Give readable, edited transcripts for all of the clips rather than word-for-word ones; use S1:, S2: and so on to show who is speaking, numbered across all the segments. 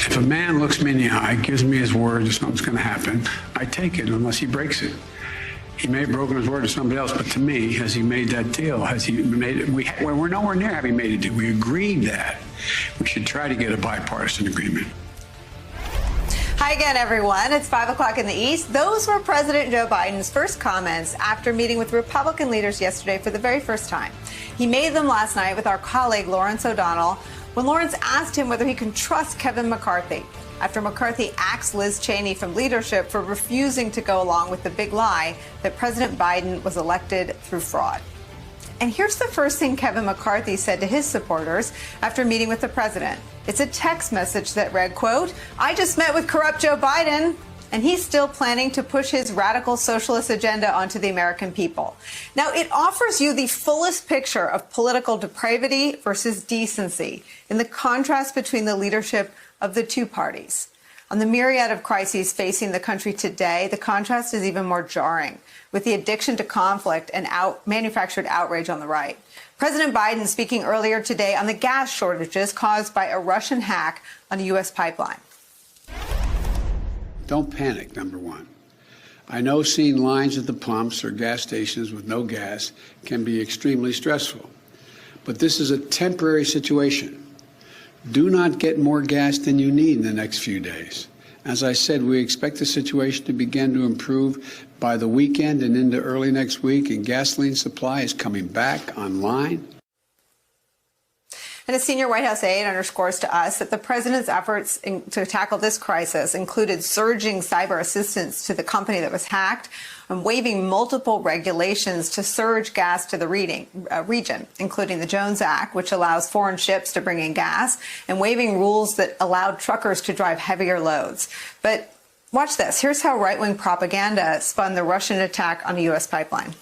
S1: If a man looks me in the eye, gives me his word that something's going to happen, I take it unless he breaks it. He may have broken his word to somebody else, but to me, has he made that deal? Has he made it? We're nowhere near having made a deal. We agreed that we should try to get a bipartisan agreement.
S2: Hi again, everyone. It's 5 o'clock in the East. Those were President Joe Biden's first comments after meeting with Republican leaders yesterday for the very first time. He made them last night with our colleague Lawrence O'Donnell when Lawrence asked him whether he can trust Kevin McCarthy after McCarthy axed Liz Cheney from leadership for refusing to go along with the big lie that President Biden was elected through fraud. And here's the first thing Kevin McCarthy said to his supporters after meeting with the president. It's a text message that read, quote, "I just met with corrupt Joe Biden, and he's still planning to push his radical socialist agenda onto the American people." Now, it offers you the fullest picture of political depravity versus decency in the contrast between the leadership of the two parties. On the myriad of crises facing the country today, the contrast is even more jarring, with the addiction to conflict and manufactured outrage on the right. President Biden speaking earlier today on the gas shortages caused by a Russian hack on a U.S. pipeline.
S1: Don't panic, number one. I know seeing lines at the pumps or gas stations with no gas can be extremely stressful, but this is a temporary situation. Do not get more gas than you need in the next few days. As I said, we expect the situation to begin to improve by the weekend and into early next week, and gasoline supply is coming back online.
S2: And a senior White House aide underscores to us that the president's efforts to tackle this crisis included surging cyber assistance to the company that was hacked and waiving multiple regulations to surge gas to the region, including the Jones Act, which allows foreign ships to bring in gas, and waiving rules that allowed truckers to drive heavier loads. But watch this. Here's how right-wing propaganda spun the Russian attack on a U.S. pipeline.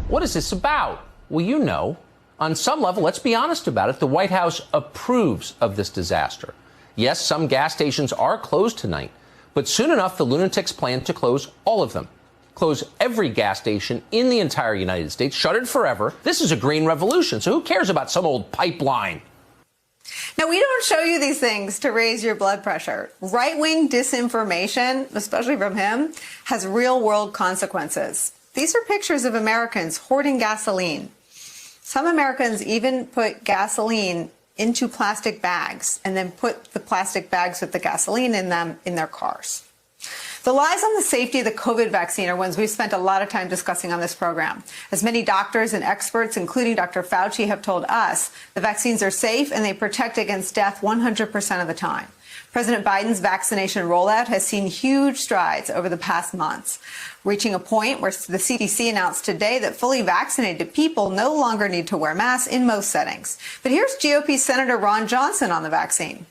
S3: What is this about? Well, you know. On some level, let's be honest about it, the White House approves of this disaster. Yes, some gas stations are closed tonight, but soon enough, the lunatics plan to close all of them. Close every gas station in the entire United States, shut it forever. This is a green revolution, so who cares about some old pipeline?
S2: Now, we don't show you these things to raise your blood pressure. Right-wing disinformation, especially from him, has real-world consequences. These are pictures of Americans hoarding gasoline. Some Americans even put gasoline into plastic bags and then put the plastic bags with the gasoline in them in their cars. The lies on the safety of the COVID vaccine are ones we've spent a lot of time discussing on this program. As many doctors and experts, including Dr. Fauci, have told us, the vaccines are safe and they protect against death 100% of the time. President Biden's vaccination rollout has seen huge strides over the past months, reaching a point where the CDC announced today that fully vaccinated people no longer need to wear masks in most settings. But here's GOP Senator Ron Johnson on the vaccine.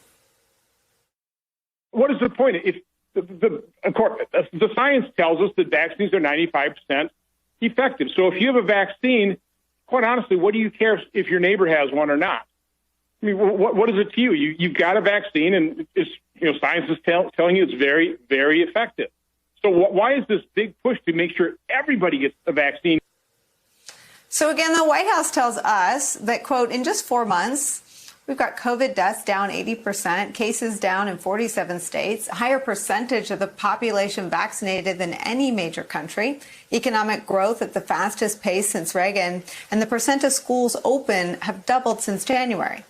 S4: What is the point? If of course, the science tells us that vaccines are 95% effective. So if you have a vaccine, quite honestly, what do you care if your neighbor has one or not? I mean, what is it to you? You've got a vaccine, and it's, science is telling you it's very, very effective. So why is this big push to make sure everybody gets a vaccine?
S2: So again, the White House tells us that, quote, in just 4 months, we've got COVID deaths down 80%, cases down in 47 states, a higher percentage of the population vaccinated than any major country, economic growth at the fastest pace since Reagan, and the percent of schools open have doubled since January.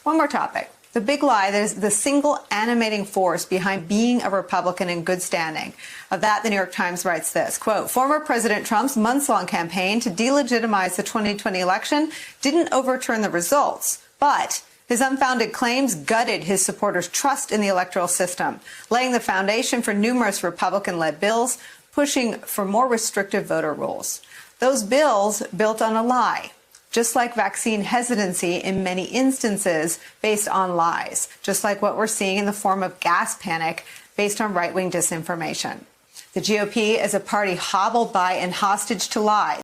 S2: One more topic. The big lie that is the single animating force behind being a Republican in good standing. Of that, the New York Times writes this, quote, former President Trump's months-long campaign to delegitimize the 2020 election didn't overturn the results, but his unfounded claims gutted his supporters' trust in the electoral system, laying the foundation for numerous Republican-led bills pushing for more restrictive voter rules. Those bills built on a lie, just like vaccine hesitancy in many instances based on lies, just like what we're seeing in the form of gas panic based on right-wing disinformation. The GOP is a party hobbled by and hostage to lies.